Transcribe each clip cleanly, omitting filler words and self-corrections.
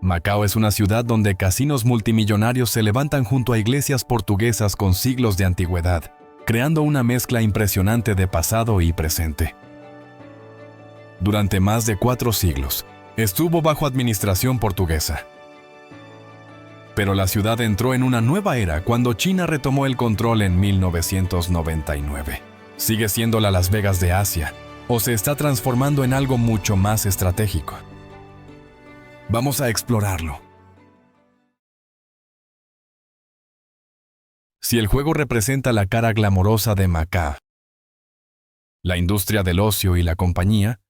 Macao es una ciudad donde casinos multimillonarios se levantan junto a iglesias portuguesas con siglos de antigüedad, creando una mezcla impresionante de pasado y presente. Durante más de 4 siglos, estuvo bajo administración portuguesa. Pero la ciudad entró en una nueva era cuando China retomó el control en 1999. ¿Sigue siendo la Las Vegas de Asia o se está transformando en algo mucho más estratégico? Vamos a explorarlo. Si el juego representa la cara glamorosa de Macao, la industria del ocio y la compañía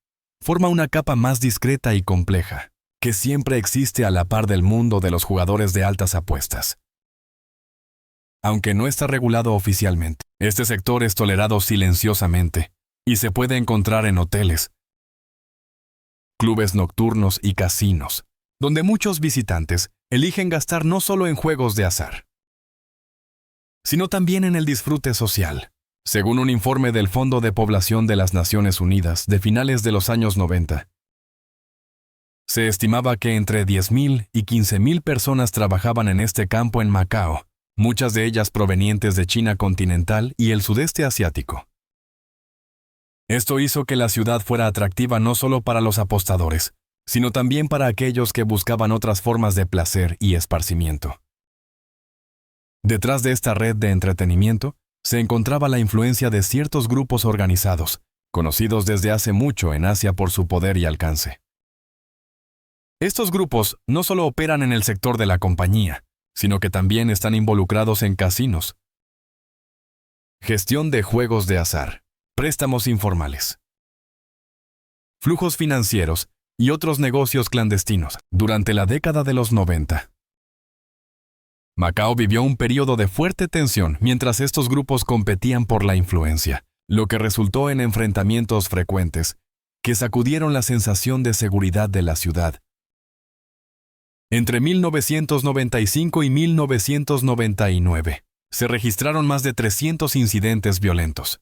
forma una capa más discreta y compleja, que siempre existe a la par del mundo de los jugadores de altas apuestas. Aunque no está regulado oficialmente, este sector es tolerado silenciosamente y se puede encontrar en hoteles, clubes nocturnos y casinos, donde muchos visitantes eligen gastar no solo en juegos de azar, sino también en el disfrute social. Según un informe del Fondo de Población de las Naciones Unidas de finales de los años 90, se estimaba que entre 10,000 y 15,000 personas trabajaban en este campo en Macao, muchas de ellas provenientes de China continental y el sudeste asiático. Esto hizo que la ciudad fuera atractiva no solo para los apostadores, sino también para aquellos que buscaban otras formas de placer y esparcimiento. Detrás de esta red de entretenimiento se encontraba la influencia de ciertos grupos organizados, conocidos desde hace mucho en Asia por su poder y alcance. Estos grupos no solo operan en el sector de la compañía, sino que también están involucrados en casinos, gestión de juegos de azar, préstamos informales, flujos financieros y otros negocios clandestinos. Durante la década de los 90, Macao vivió un periodo de fuerte tensión mientras estos grupos competían por la influencia, lo que resultó en enfrentamientos frecuentes que sacudieron la sensación de seguridad de la ciudad. Entre 1995 y 1999, se registraron más de 300 incidentes violentos,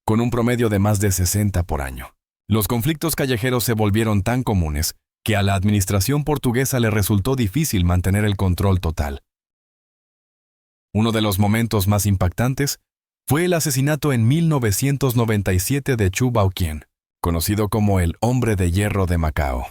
con un promedio de más de 60 por año. Los conflictos callejeros se volvieron tan comunes que a la administración portuguesa le resultó difícil mantener el control total. Uno de los momentos más impactantes fue el asesinato en 1997 de Chu Baoqian, conocido como el Hombre de Hierro de Macao.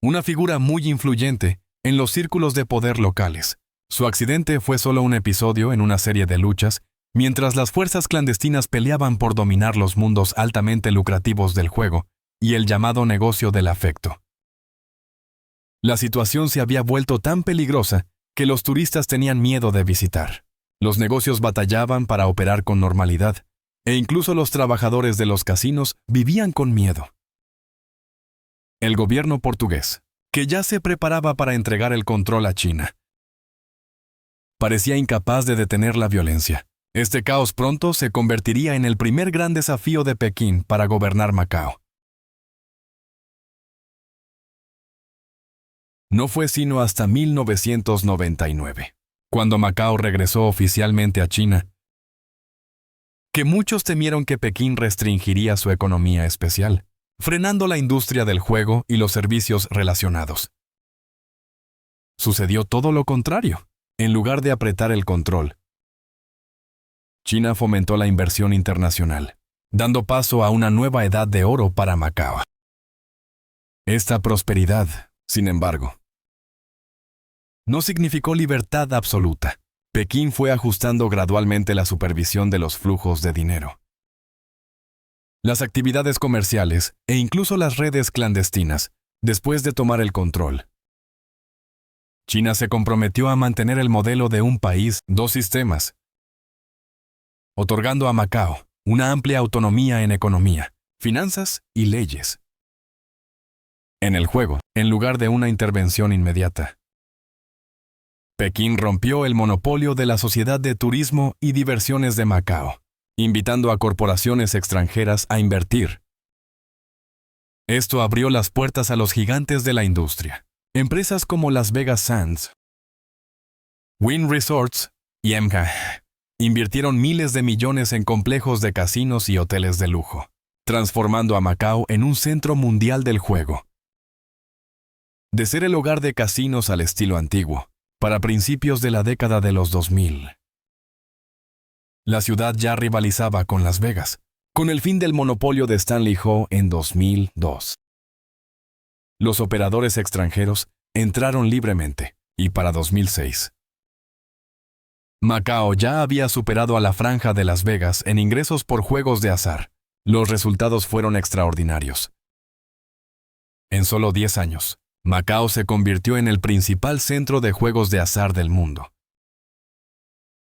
Una figura muy influyente en los círculos de poder locales. Su accidente fue solo un episodio en una serie de luchas, mientras las fuerzas clandestinas peleaban por dominar los mundos altamente lucrativos del juego y el llamado negocio del afecto. La situación se había vuelto tan peligrosa que los turistas tenían miedo de visitar. Los negocios batallaban para operar con normalidad, e incluso los trabajadores de los casinos vivían con miedo. El gobierno portugués, que ya se preparaba para entregar el control a China, parecía incapaz de detener la violencia. Este caos pronto se convertiría en el primer gran desafío de Pekín para gobernar Macao. No fue sino hasta 1999, cuando Macao regresó oficialmente a China, que muchos temieron que Pekín restringiría su economía especial, frenando la industria del juego y los servicios relacionados. Sucedió todo lo contrario. En lugar de apretar el control, China fomentó la inversión internacional, dando paso a una nueva edad de oro para Macao. Esta prosperidad, sin embargo, no significó libertad absoluta. Pekín fue ajustando gradualmente la supervisión de los flujos de dinero, las actividades comerciales e incluso las redes clandestinas. Después de tomar el control, China se comprometió a mantener el modelo de un país, dos sistemas, otorgando a Macao una amplia autonomía en economía, finanzas y leyes. En el juego, en lugar de una intervención inmediata, Pekín rompió el monopolio de la Sociedad de Turismo y Diversiones de Macao, invitando a corporaciones extranjeras a invertir. Esto abrió las puertas a los gigantes de la industria. Empresas como Las Vegas Sands, Wynn Resorts y MK invirtieron miles de millones en complejos de casinos y hoteles de lujo, transformando a Macao en un centro mundial del juego. de ser el hogar de casinos al estilo antiguo, para principios de la década de los 2000. La ciudad ya rivalizaba con Las Vegas, con el fin del monopolio de Stanley Ho en 2002. Los operadores extranjeros entraron libremente, y para 2006. Macao ya había superado a la franja de Las Vegas en ingresos por juegos de azar. Los resultados fueron extraordinarios. En solo 10 años, Macao se convirtió en el principal centro de juegos de azar del mundo.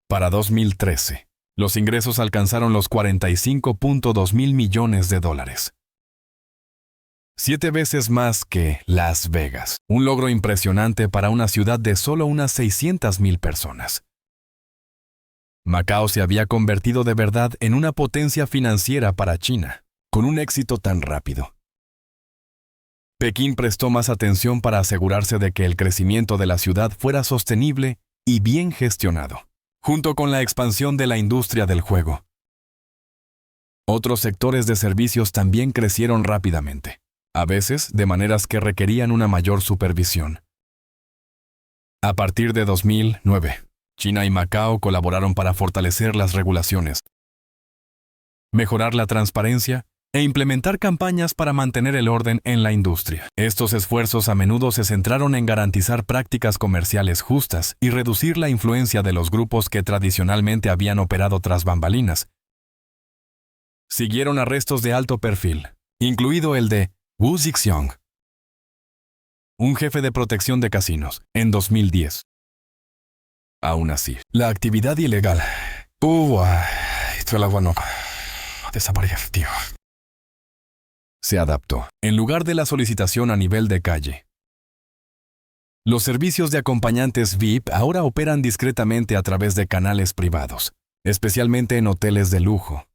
Para 2013, los ingresos alcanzaron los 45.2 mil millones de dólares. 7 veces más que Las Vegas, un logro impresionante para una ciudad de solo unas 600,000 personas. Macao se había convertido de verdad en una potencia financiera para China, con un éxito tan rápido. Pekín prestó más atención para asegurarse de que el crecimiento de la ciudad fuera sostenible y bien gestionado, junto con la expansión de la industria del juego. Otros sectores de servicios también crecieron rápidamente, a veces de maneras que requerían una mayor supervisión. A partir de 2009, China y Macao colaboraron para fortalecer las regulaciones, mejorar la transparencia e implementar campañas para mantener el orden en la industria. Estos esfuerzos a menudo se centraron en garantizar prácticas comerciales justas y reducir la influencia de los grupos que tradicionalmente habían operado tras bambalinas. Siguieron arrestos de alto perfil, incluido el de Wu Zixiong, un jefe de protección de casinos, en 2010. Aún así, la actividad ilegal se adaptó, en lugar de la solicitación a nivel de calle. Los servicios de acompañantes VIP ahora operan discretamente a través de canales privados, especialmente en hoteles de lujo.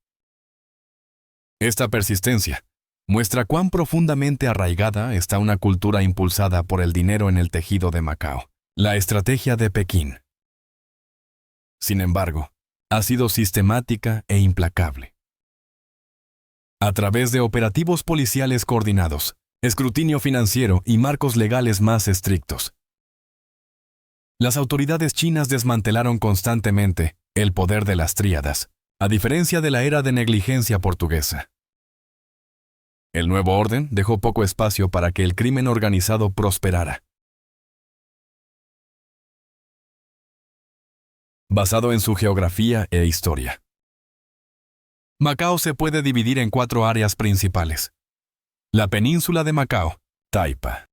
Esta persistencia muestra cuán profundamente arraigada está una cultura impulsada por el dinero en el tejido de Macao, la estrategia de Pekín. Sin embargo, ha sido sistemática e implacable. A través de operativos policiales coordinados, escrutinio financiero y marcos legales más estrictos, las autoridades chinas desmantelaron constantemente el poder de las tríadas, a diferencia de la era de negligencia portuguesa. El nuevo orden dejó poco espacio para que el crimen organizado prosperara. Basado en su geografía e historia, Macao se puede dividir en 4 áreas principales: la península de Macao, Taipa,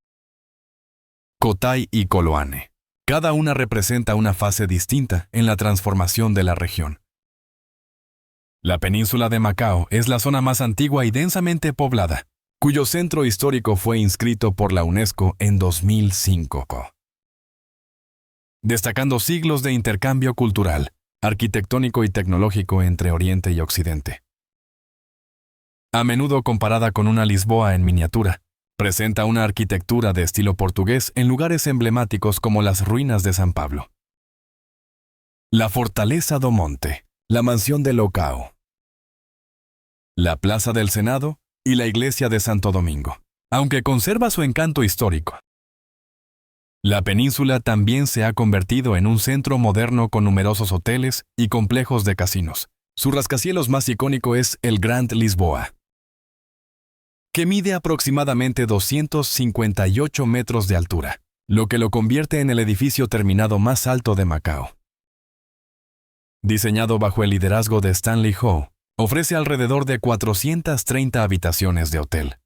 Cotai y Coloane. Cada una representa una fase distinta en la transformación de la región. La península de Macao es la zona más antigua y densamente poblada, cuyo centro histórico fue inscrito por la UNESCO en 2005. Destacando siglos de intercambio cultural, arquitectónico y tecnológico entre Oriente y Occidente. A menudo comparada con una Lisboa en miniatura, presenta una arquitectura de estilo portugués en lugares emblemáticos como las ruinas de San Pablo, la Fortaleza do Monte, la Mansión de Locao, la Plaza del Senado y la Iglesia de Santo Domingo, aunque conserva su encanto histórico. La península también se ha convertido en un centro moderno con numerosos hoteles y complejos de casinos. Su rascacielos más icónico es el Grand Lisboa, que mide aproximadamente 258 metros de altura, lo que lo convierte en el edificio terminado más alto de Macao. Diseñado bajo el liderazgo de Stanley Ho, ofrece alrededor de 430 habitaciones de hotel,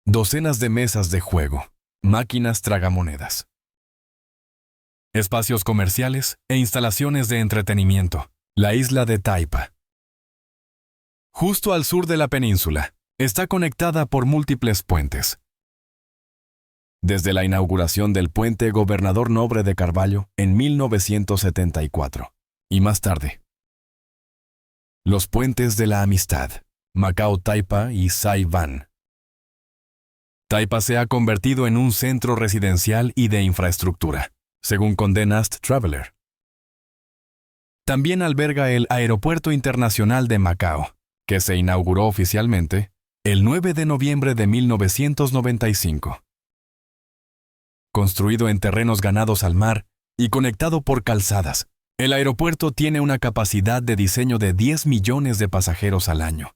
docenas de mesas de juego, máquinas tragamonedas, espacios comerciales e instalaciones de entretenimiento. La isla de Taipa, justo al sur de la península, está conectada por múltiples puentes. Desde la inauguración del puente Gobernador Nobre de Carvalho en 1974, y más tarde, los puentes de la Amistad, Macao Taipa y Sai Van. Taipa se ha convertido en un centro residencial y de infraestructura, según Condé Nast Traveler. También alberga el Aeropuerto Internacional de Macao, que se inauguró oficialmente el 9 de noviembre de 1995. construido en terrenos ganados al mar y conectado por calzadas. El aeropuerto tiene una capacidad de diseño de 10 millones de pasajeros al año,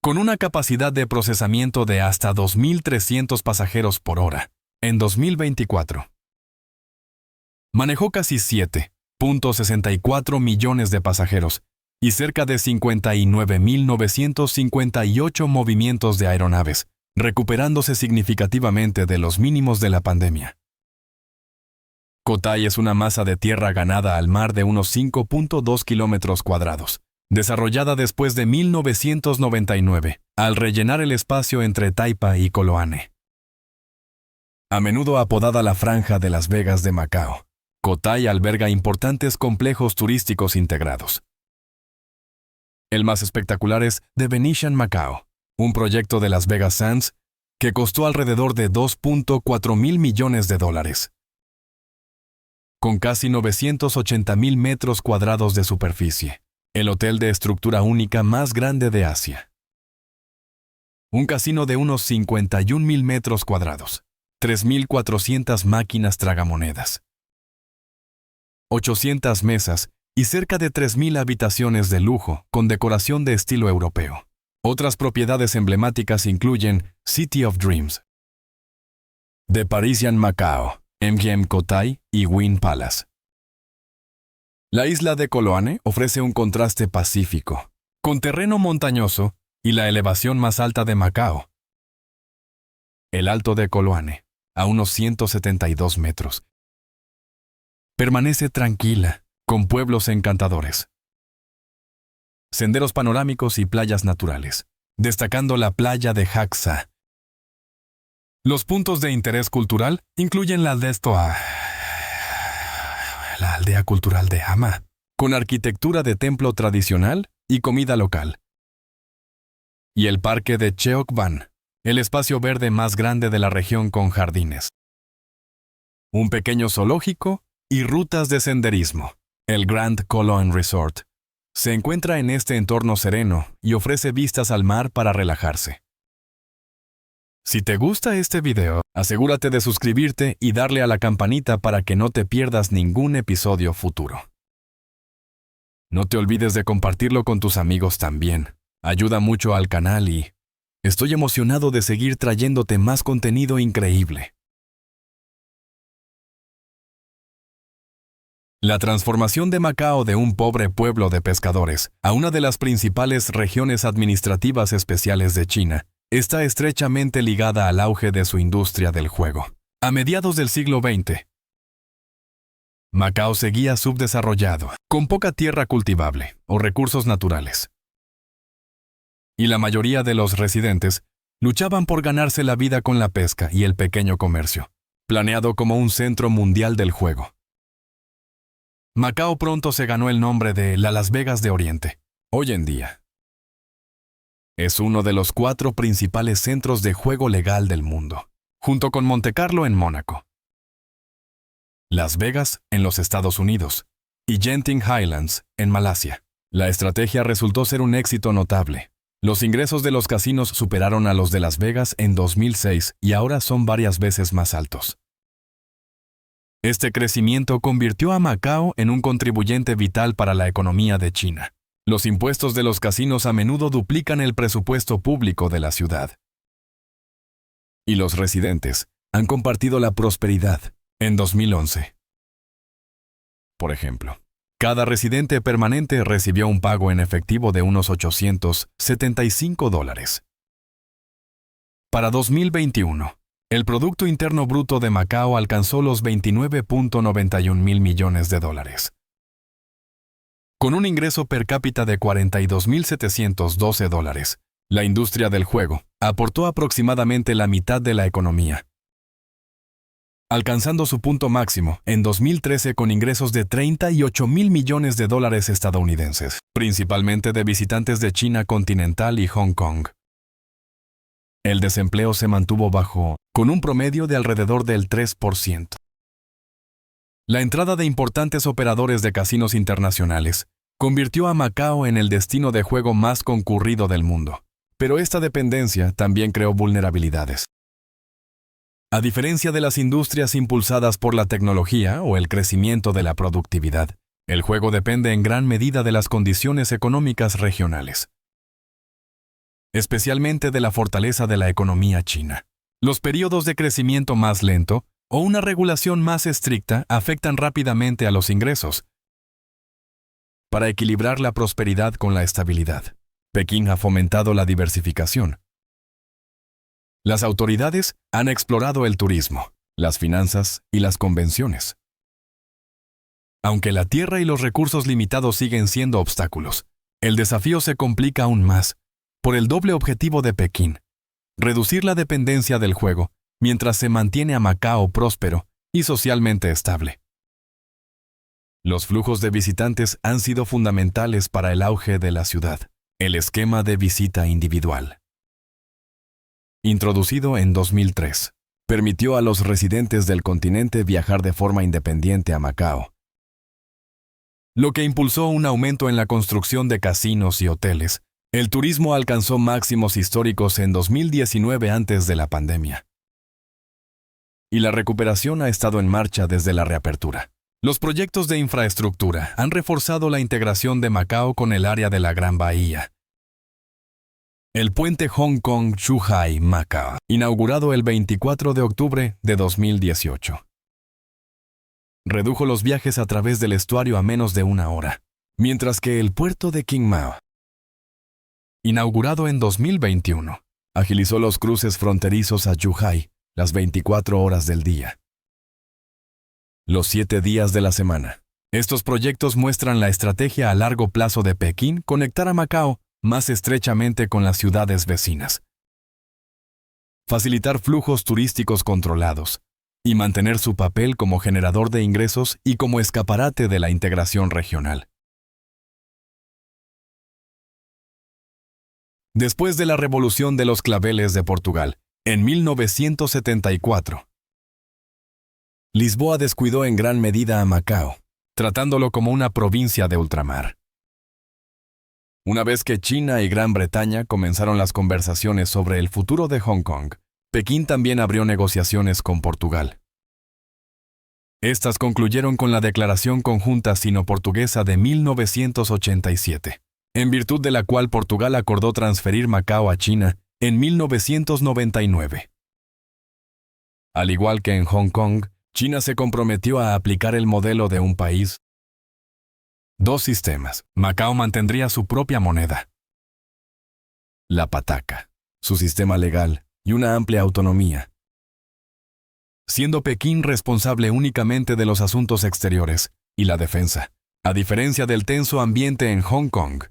con una capacidad de procesamiento de hasta 2.300 pasajeros por hora. En 2024, manejó casi 7.64 millones de pasajeros y cerca de 59.958 movimientos de aeronaves, recuperándose significativamente de los mínimos de la pandemia. Kotay es una masa de tierra ganada al mar de unos 5.2 kilómetros cuadrados, desarrollada después de 1999, al rellenar el espacio entre Taipa y Koloane. A menudo apodada la Franja de Las Vegas de Macao, Kotay alberga importantes complejos turísticos integrados. El más espectacular es The Venetian Macao, un proyecto de Las Vegas Sands que costó alrededor de $2.4 mil millones. Con casi 980.000 metros cuadrados de superficie, el hotel de estructura única más grande de Asia. Un casino de unos 51.000 metros cuadrados, 3.400 máquinas tragamonedas, 800 mesas y cerca de 3.000 habitaciones de lujo con decoración de estilo europeo. Otras propiedades emblemáticas incluyen City of Dreams, The Parisian Macao, MGM Kotay y Wynn Palace. La isla de Koloane ofrece un contraste pacífico, con terreno montañoso y la elevación más alta de Macao. El Alto de Koloane, a unos 172 metros, permanece tranquila, con pueblos encantadores, senderos panorámicos y playas naturales, destacando la playa de Haxa. Los puntos de interés cultural incluyen la aldea cultural de Hama, con arquitectura de templo tradicional y comida local, y el parque de Cheokban, el espacio verde más grande de la región con jardines, un pequeño zoológico y rutas de senderismo. El Grand Koloane Resort se encuentra en este entorno sereno y ofrece vistas al mar para relajarse. Si te gusta este video, asegúrate de suscribirte y darle a la campanita para que no te pierdas ningún episodio futuro. No te olvides de compartirlo con tus amigos también. Ayuda mucho al canal y estoy emocionado de seguir trayéndote más contenido increíble. La transformación de Macao de un pobre pueblo de pescadores a una de las principales regiones administrativas especiales de China está estrechamente ligada al auge de su industria del juego. A mediados del siglo XX, Macao seguía subdesarrollado, con poca tierra cultivable o recursos naturales. Y la mayoría de los residentes luchaban por ganarse la vida con la pesca y el pequeño comercio, planeado como un centro mundial del juego. Macao pronto se ganó el nombre de la Las Vegas de Oriente. Hoy en día, es uno de los 4 principales centros de juego legal del mundo, junto con Montecarlo en Mónaco, Las Vegas en los Estados Unidos y Genting Highlands en Malasia. La estrategia resultó ser un éxito notable. Los ingresos de los casinos superaron a los de Las Vegas en 2006 y ahora son varias veces más altos. Este crecimiento convirtió a Macao en un contribuyente vital para la economía de China. Los impuestos de los casinos a menudo duplican el presupuesto público de la ciudad. Y los residentes han compartido la prosperidad. En 2011, por ejemplo, cada residente permanente recibió un pago en efectivo de unos $875. Para 2021, el Producto Interno Bruto de Macao alcanzó los $29.91 mil millones. Con un ingreso per cápita de $42.712, la industria del juego aportó aproximadamente la mitad de la economía, alcanzando su punto máximo en 2013 con ingresos de $38 mil millones estadounidenses, principalmente de visitantes de China continental y Hong Kong. El desempleo se mantuvo bajo, con un promedio de alrededor del 3%. La entrada de importantes operadores de casinos internacionales convirtió a Macao en el destino de juego más concurrido del mundo, pero esta dependencia también creó vulnerabilidades. A diferencia de las industrias impulsadas por la tecnología o el crecimiento de la productividad, el juego depende en gran medida de las condiciones económicas regionales, especialmente de la fortaleza de la economía china. Los periodos de crecimiento más lento o una regulación más estricta afectan rápidamente a los ingresos. Para equilibrar la prosperidad con la estabilidad, Pekín ha fomentado la diversificación. Las autoridades han explorado el turismo, las finanzas y las convenciones. Aunque la tierra y los recursos limitados siguen siendo obstáculos, el desafío se complica aún más por el doble objetivo de Pekín: reducir la dependencia del juego mientras se mantiene a Macao próspero y socialmente estable. Los flujos de visitantes han sido fundamentales para el auge de la ciudad. El esquema de visita individual, introducido en 2003, permitió a los residentes del continente viajar de forma independiente a Macao, lo que impulsó un aumento en la construcción de casinos y hoteles. El turismo alcanzó máximos históricos en 2019 antes de la pandemia, y la recuperación ha estado en marcha desde la reapertura. Los proyectos de infraestructura han reforzado la integración de Macao con el área de la Gran Bahía. El puente Hong Kong-Zhuhai-Macao, inaugurado el 24 de octubre de 2018, redujo los viajes a través del estuario a menos de una hora, mientras que el puerto de Qingmao, inaugurado en 2021, agilizó los cruces fronterizos a Zhuhai las 24 horas del día, los 7 días de la semana. Estos proyectos muestran la estrategia a largo plazo de Pekín: conectar a Macao más estrechamente con las ciudades vecinas, facilitar flujos turísticos controlados y mantener su papel como generador de ingresos y como escaparate de la integración regional. Después de la Revolución de los Claveles de Portugal, en 1974, Lisboa descuidó en gran medida a Macao, tratándolo como una provincia de ultramar. Una vez que China y Gran Bretaña comenzaron las conversaciones sobre el futuro de Hong Kong, Pekín también abrió negociaciones con Portugal. Estas concluyeron con la Declaración Conjunta Sino-Portuguesa de 1987, en virtud de la cual Portugal acordó transferir Macao a China en 1999. Al igual que en Hong Kong, China se comprometió a aplicar el modelo de un país, dos sistemas. Macao mantendría su propia moneda, la pataca, su sistema legal y una amplia autonomía, siendo Pekín responsable únicamente de los asuntos exteriores y la defensa, a diferencia del tenso ambiente en Hong Kong.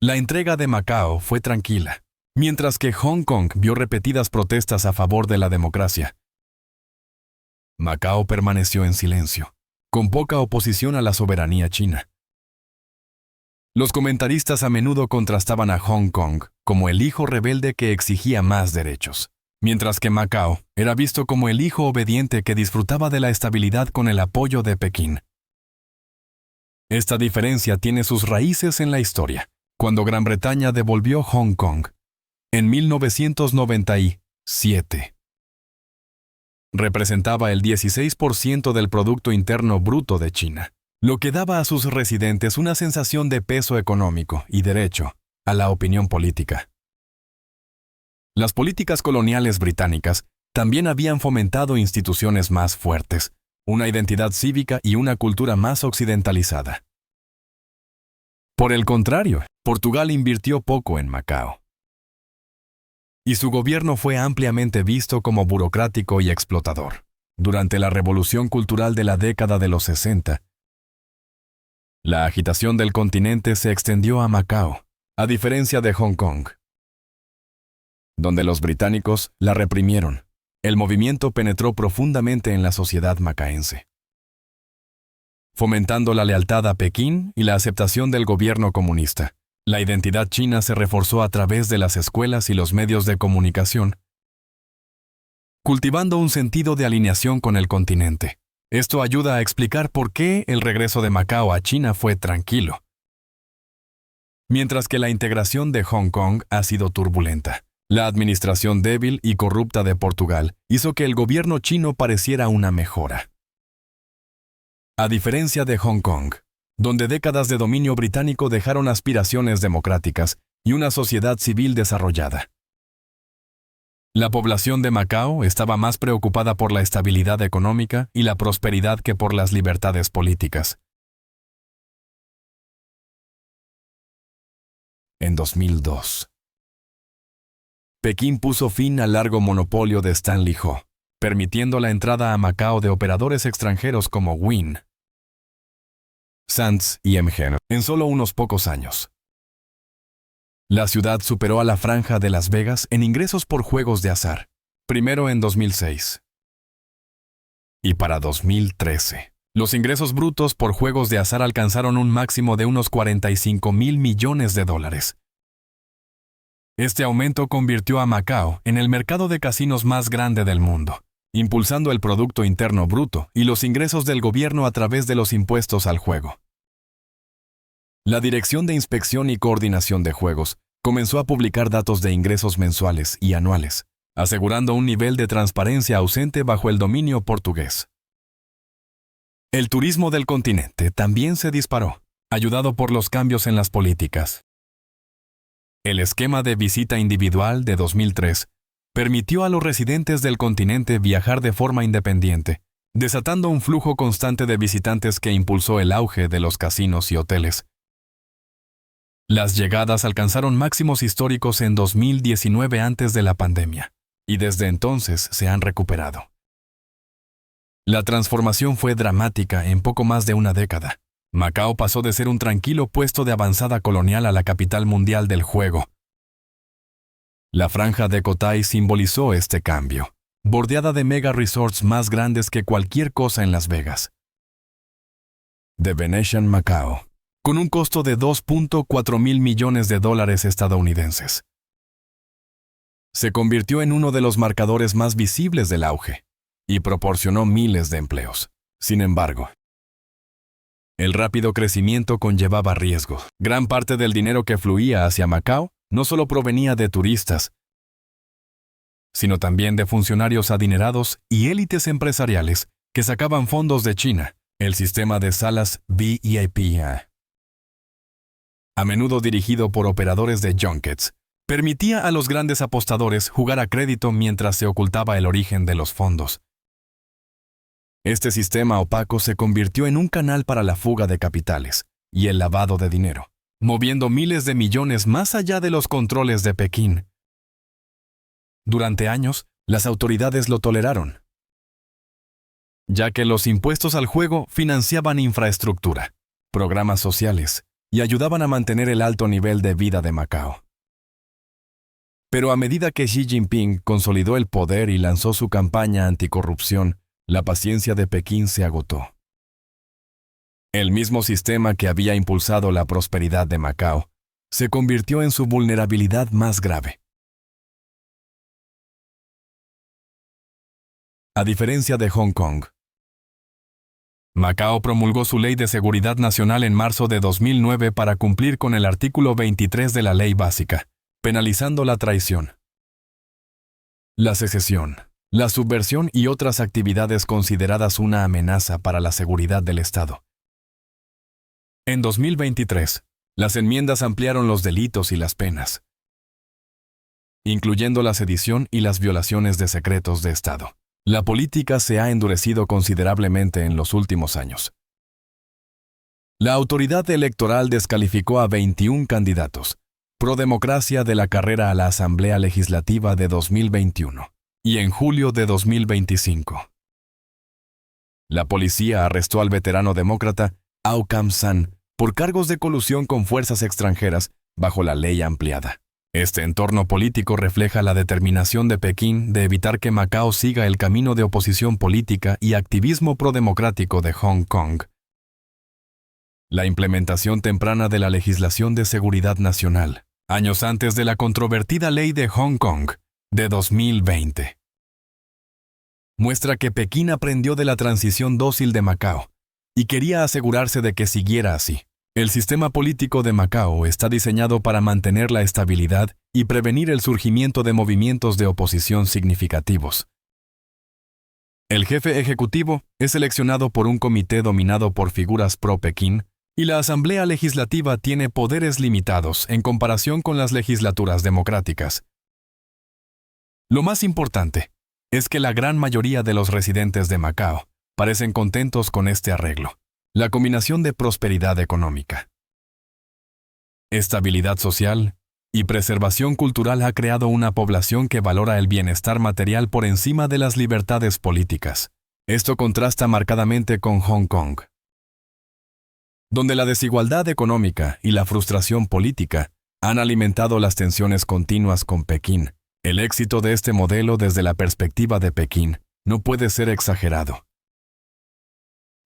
La entrega de Macao fue tranquila, mientras que Hong Kong vio repetidas protestas a favor de la democracia. Macao permaneció en silencio, con poca oposición a la soberanía china. Los comentaristas a menudo contrastaban a Hong Kong como el hijo rebelde que exigía más derechos, mientras que Macao era visto como el hijo obediente que disfrutaba de la estabilidad con el apoyo de Pekín. Esta diferencia tiene sus raíces en la historia, cuando Gran Bretaña devolvió Hong Kong en 1997. Representaba el 16% del Producto Interno Bruto de China, lo que daba a sus residentes una sensación de peso económico y derecho a la opinión política. Las políticas coloniales británicas también habían fomentado instituciones más fuertes, una identidad cívica y una cultura más occidentalizada. Por el contrario, Portugal invirtió poco en Macao, y su gobierno fue ampliamente visto como burocrático y explotador. Durante la Revolución Cultural de la década de los 60, la agitación del continente se extendió a Macao, a diferencia de Hong Kong, donde los británicos la reprimieron. El movimiento penetró profundamente en la sociedad macaense, fomentando la lealtad a Pekín y la aceptación del gobierno comunista. La identidad china se reforzó a través de las escuelas y los medios de comunicación, cultivando un sentido de alineación con el continente. Esto ayuda a explicar por qué el regreso de Macao a China fue tranquilo, mientras que la integración de Hong Kong ha sido turbulenta. La administración débil y corrupta de Portugal hizo que el gobierno chino pareciera una mejora. A diferencia de Hong Kong, donde décadas de dominio británico dejaron aspiraciones democráticas y una sociedad civil desarrollada. La población de Macao estaba más preocupada por la estabilidad económica y la prosperidad que por las libertades políticas. En 2002, Pekín puso fin al largo monopolio de Stanley Ho, permitiendo la entrada a Macao de operadores extranjeros como Wynn, Sands y MGM en solo unos pocos años. La ciudad superó a la Franja de Las Vegas en ingresos por juegos de azar, primero en 2006. Y para 2013, los ingresos brutos por juegos de azar alcanzaron un máximo de unos 45,000 millones de dólares. Este aumento convirtió a Macao en el mercado de casinos más grande del mundo, impulsando el Producto Interno Bruto y los ingresos del gobierno a través de los impuestos al juego. La Dirección de Inspección y Coordinación de Juegos comenzó a publicar datos de ingresos mensuales y anuales, asegurando un nivel de transparencia ausente bajo el dominio portugués. El turismo del continente también se disparó, ayudado por los cambios en las políticas. El esquema de visita individual de 2003 permitió a los residentes del continente viajar de forma independiente, desatando un flujo constante de visitantes que impulsó el auge de los casinos y hoteles. Las llegadas alcanzaron máximos históricos en 2019 antes de la pandemia, y desde entonces se han recuperado. La transformación fue dramática en poco más de una década. Macao pasó de ser un tranquilo puesto de avanzada colonial a la capital mundial del juego. La Franja de Cotai simbolizó este cambio, bordeada de mega resorts más grandes que cualquier cosa en Las Vegas. The Venetian Macao, con un costo de 2.4 mil millones de dólares estadounidenses. Se convirtió en uno de los marcadores más visibles del auge y proporcionó miles de empleos. Sin embargo, el rápido crecimiento conllevaba riesgos. Gran parte del dinero que fluía hacia Macao no solo provenía de turistas, sino también de funcionarios adinerados y élites empresariales que sacaban fondos de China, el sistema de salas VIP, a menudo dirigido por operadores de junkets, permitía a los grandes apostadores jugar a crédito mientras se ocultaba el origen de los fondos. Este sistema opaco se convirtió en un canal para la fuga de capitales y el lavado de dinero, moviendo miles de millones más allá de los controles de Pekín. Durante años, las autoridades lo toleraron, ya que los impuestos al juego financiaban infraestructura, programas sociales y ayudaban a mantener el alto nivel de vida de Macao. Pero a medida que Xi Jinping consolidó el poder y lanzó su campaña anticorrupción, la paciencia de Pekín se agotó. El mismo sistema que había impulsado la prosperidad de Macao se convirtió en su vulnerabilidad más grave. A diferencia de Hong Kong, Macao promulgó su Ley de Seguridad Nacional en marzo de 2009 para cumplir con el artículo 23 de la Ley Básica, penalizando la traición, la secesión, la subversión y otras actividades consideradas una amenaza para la seguridad del Estado. En 2023, las enmiendas ampliaron los delitos y las penas, incluyendo la sedición y las violaciones de secretos de Estado. La política se ha endurecido considerablemente en los últimos años. La autoridad electoral descalificó a 21 candidatos pro democracia de la carrera a la Asamblea Legislativa de 2021 y en julio de 2025. La policía arrestó al veterano demócrata Au Kam San por cargos de colusión con fuerzas extranjeras bajo la ley ampliada. Este entorno político refleja la determinación de Pekín de evitar que Macao siga el camino de oposición política y activismo prodemocrático de Hong Kong. La implementación temprana de la legislación de seguridad nacional, años antes de la controvertida ley de Hong Kong de 2020, muestra que Pekín aprendió de la transición dócil de Macao y quería asegurarse de que siguiera así. El sistema político de Macao está diseñado para mantener la estabilidad y prevenir el surgimiento de movimientos de oposición significativos. El jefe ejecutivo es seleccionado por un comité dominado por figuras pro-Pekín y la Asamblea Legislativa tiene poderes limitados en comparación con las legislaturas democráticas. Lo más importante es que la gran mayoría de los residentes de Macao parecen contentos con este arreglo. La combinación de prosperidad económica, estabilidad social y preservación cultural ha creado una población que valora el bienestar material por encima de las libertades políticas. Esto contrasta marcadamente con Hong Kong, donde la desigualdad económica y la frustración política han alimentado las tensiones continuas con Pekín. El éxito de este modelo desde la perspectiva de Pekín no puede ser exagerado.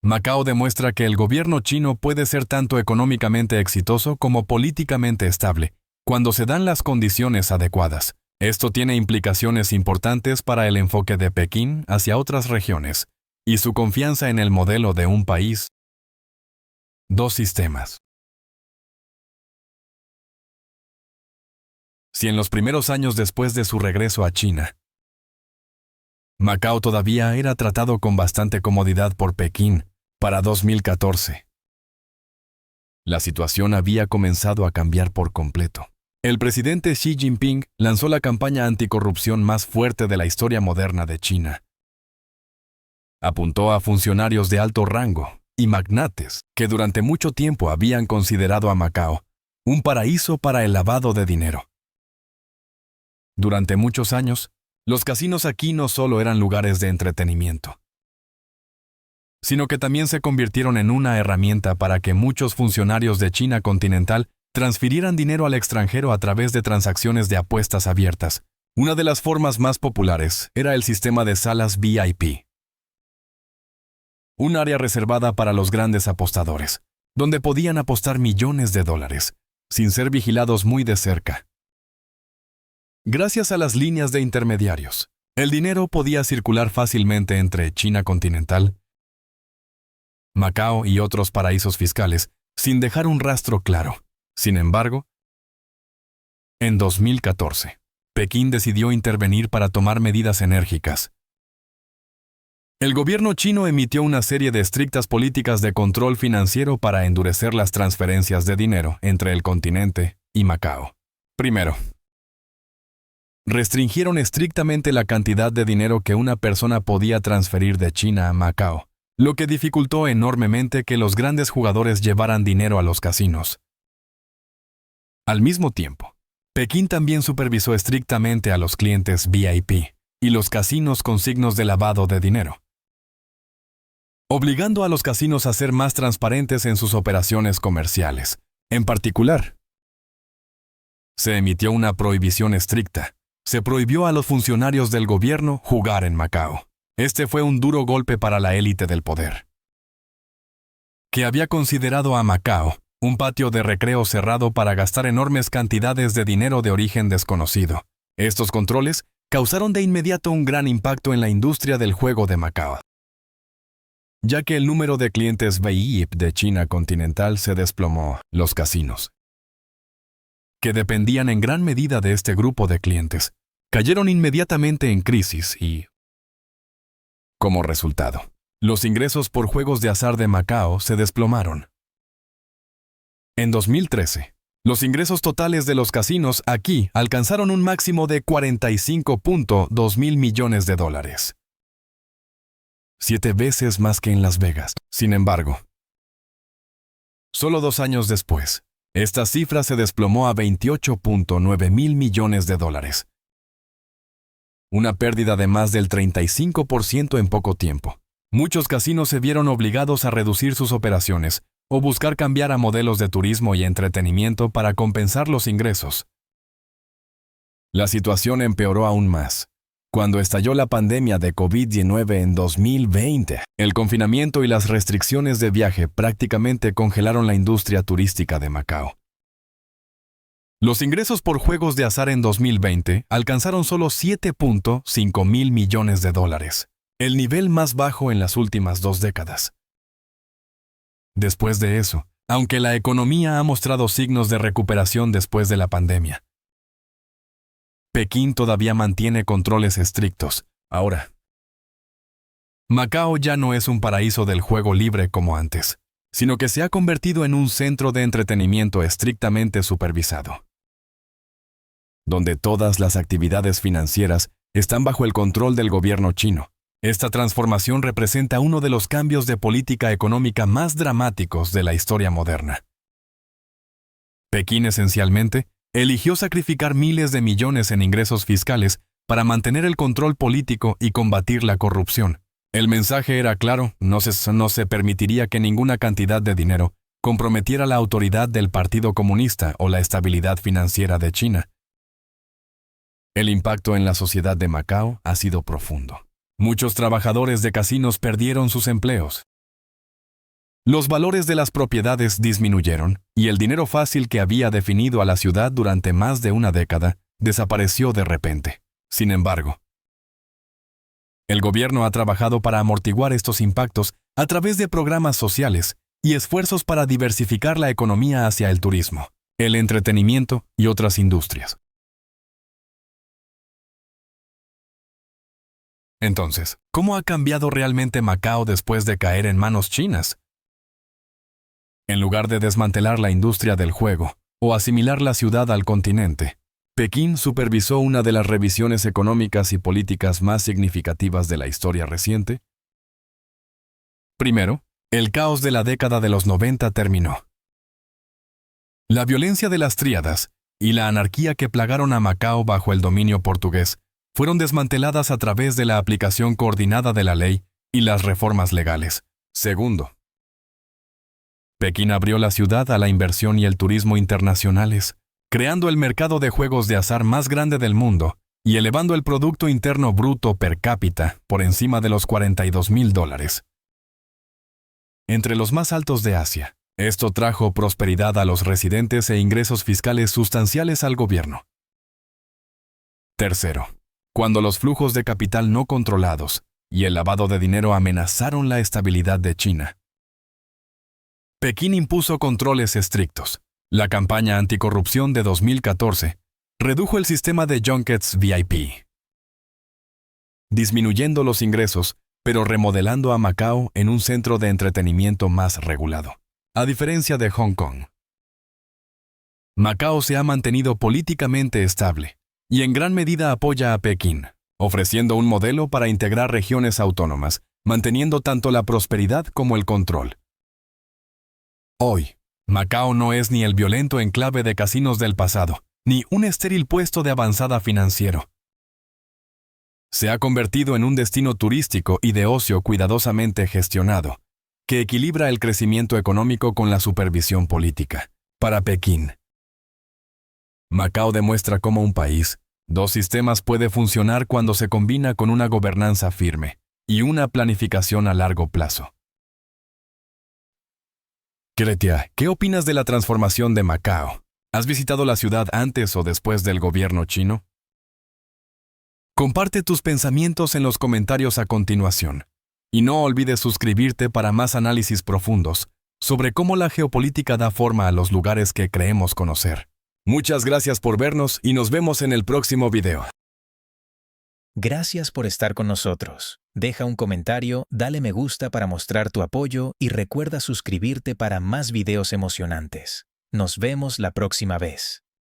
Macao demuestra que el gobierno chino puede ser tanto económicamente exitoso como políticamente estable, cuando se dan las condiciones adecuadas. Esto tiene implicaciones importantes para el enfoque de Pekín hacia otras regiones y su confianza en el modelo de un país. Dos sistemas. Si en los primeros años después de su regreso a China, Macao todavía era tratado con bastante comodidad por Pekín, para 2014, la situación había comenzado a cambiar por completo. El presidente Xi Jinping lanzó la campaña anticorrupción más fuerte de la historia moderna de China. Apuntó a funcionarios de alto rango y magnates que durante mucho tiempo habían considerado a Macao un paraíso para el lavado de dinero. Durante muchos años, los casinos aquí no solo eran lugares de entretenimiento, sino que también se convirtieron en una herramienta para que muchos funcionarios de China continental transfirieran dinero al extranjero a través de transacciones de apuestas abiertas. Una de las formas más populares era el sistema de salas VIP, un área reservada para los grandes apostadores, donde podían apostar millones de dólares, sin ser vigilados muy de cerca. Gracias a las líneas de intermediarios, el dinero podía circular fácilmente entre China continental, Macao y otros paraísos fiscales, sin dejar un rastro claro. Sin embargo, en 2014, Pekín decidió intervenir para tomar medidas enérgicas. El gobierno chino emitió una serie de estrictas políticas de control financiero para endurecer las transferencias de dinero entre el continente y Macao. Primero, restringieron estrictamente la cantidad de dinero que una persona podía transferir de China a Macao, lo que dificultó enormemente que los grandes jugadores llevaran dinero a los casinos. Al mismo tiempo, Pekín también supervisó estrictamente a los clientes VIP y los casinos con signos de lavado de dinero, obligando a los casinos a ser más transparentes en sus operaciones comerciales. En particular, se emitió una prohibición estricta. Se prohibió a los funcionarios del gobierno jugar en Macao. Este fue un duro golpe para la élite del poder, que había considerado a Macao un patio de recreo cerrado para gastar enormes cantidades de dinero de origen desconocido. Estos controles causaron de inmediato un gran impacto en la industria del juego de Macao, ya que el número de clientes VIP de China continental se desplomó. Los casinos, que dependían en gran medida de este grupo de clientes, cayeron inmediatamente en crisis y, como resultado, los ingresos por juegos de azar de Macao se desplomaron. En 2013, los ingresos totales de los casinos aquí alcanzaron un máximo de 45.2 mil millones de dólares. 7 veces más que en Las Vegas. Sin embargo, solo 2 años después, esta cifra se desplomó a 28.9 mil millones de dólares. Una pérdida de más del 35% en poco tiempo. Muchos casinos se vieron obligados a reducir sus operaciones o buscar cambiar a modelos de turismo y entretenimiento para compensar los ingresos. La situación empeoró aún más cuando estalló la pandemia de COVID-19 en 2020. El confinamiento y las restricciones de viaje prácticamente congelaron la industria turística de Macao. Los ingresos por juegos de azar en 2020 alcanzaron solo 7.5 mil millones de dólares, el nivel más bajo en las últimas 2 décadas. Después de eso, aunque la economía ha mostrado signos de recuperación después de la pandemia. Pekín todavía mantiene controles estrictos. Ahora, Macao ya no es un paraíso del juego libre como antes, sino que se ha convertido en un centro de entretenimiento estrictamente supervisado, donde todas las actividades financieras están bajo el control del gobierno chino. Esta transformación representa uno de los cambios de política económica más dramáticos de la historia moderna. Pekín esencialmente eligió sacrificar miles de millones en ingresos fiscales para mantener el control político y combatir la corrupción. El mensaje era claro: no se permitiría que ninguna cantidad de dinero comprometiera la autoridad del Partido Comunista o la estabilidad financiera de China. El impacto en la sociedad de Macao ha sido profundo. Muchos trabajadores de casinos perdieron sus empleos. Los valores de las propiedades disminuyeron y el dinero fácil que había definido a la ciudad durante más de una década desapareció de repente. Sin embargo, el gobierno ha trabajado para amortiguar estos impactos a través de programas sociales y esfuerzos para diversificar la economía hacia el turismo, el entretenimiento y otras industrias. Entonces, ¿cómo ha cambiado realmente Macao después de caer en manos chinas? En lugar de desmantelar la industria del juego o asimilar la ciudad al continente, Pekín supervisó una de las revisiones económicas y políticas más significativas de la historia reciente. Primero, el caos de la década de los 90 terminó. La violencia de las tríadas y la anarquía que plagaron a Macao bajo el dominio portugués fueron desmanteladas a través de la aplicación coordinada de la ley y las reformas legales. Segundo, Pekín abrió la ciudad a la inversión y el turismo internacionales, creando el mercado de juegos de azar más grande del mundo y elevando el Producto Interno Bruto per cápita por encima de los $42,000, entre los más altos de Asia. Esto trajo prosperidad a los residentes e ingresos fiscales sustanciales al gobierno. Tercero, cuando los flujos de capital no controlados y el lavado de dinero amenazaron la estabilidad de China, Pekín impuso controles estrictos. La campaña anticorrupción de 2014 redujo el sistema de junkets VIP, disminuyendo los ingresos, pero remodelando a Macao en un centro de entretenimiento más regulado. A diferencia de Hong Kong, Macao se ha mantenido políticamente estable y en gran medida apoya a Pekín, ofreciendo un modelo para integrar regiones autónomas, manteniendo tanto la prosperidad como el control. Hoy, Macao no es ni el violento enclave de casinos del pasado, ni un estéril puesto de avanzada financiero. Se ha convertido en un destino turístico y de ocio cuidadosamente gestionado, que equilibra el crecimiento económico con la supervisión política. Para Pekín, Macao demuestra cómo un país, dos sistemas puede funcionar cuando se combina con una gobernanza firme y una planificación a largo plazo. Kretia, ¿qué opinas de la transformación de Macao? ¿Has visitado la ciudad antes o después del gobierno chino? Comparte tus pensamientos en los comentarios a continuación. Y no olvides suscribirte para más análisis profundos sobre cómo la geopolítica da forma a los lugares que creemos conocer. Muchas gracias por vernos y nos vemos en el próximo video. Gracias por estar con nosotros. Deja un comentario, dale me gusta para mostrar tu apoyo y recuerda suscribirte para más videos emocionantes. Nos vemos la próxima vez.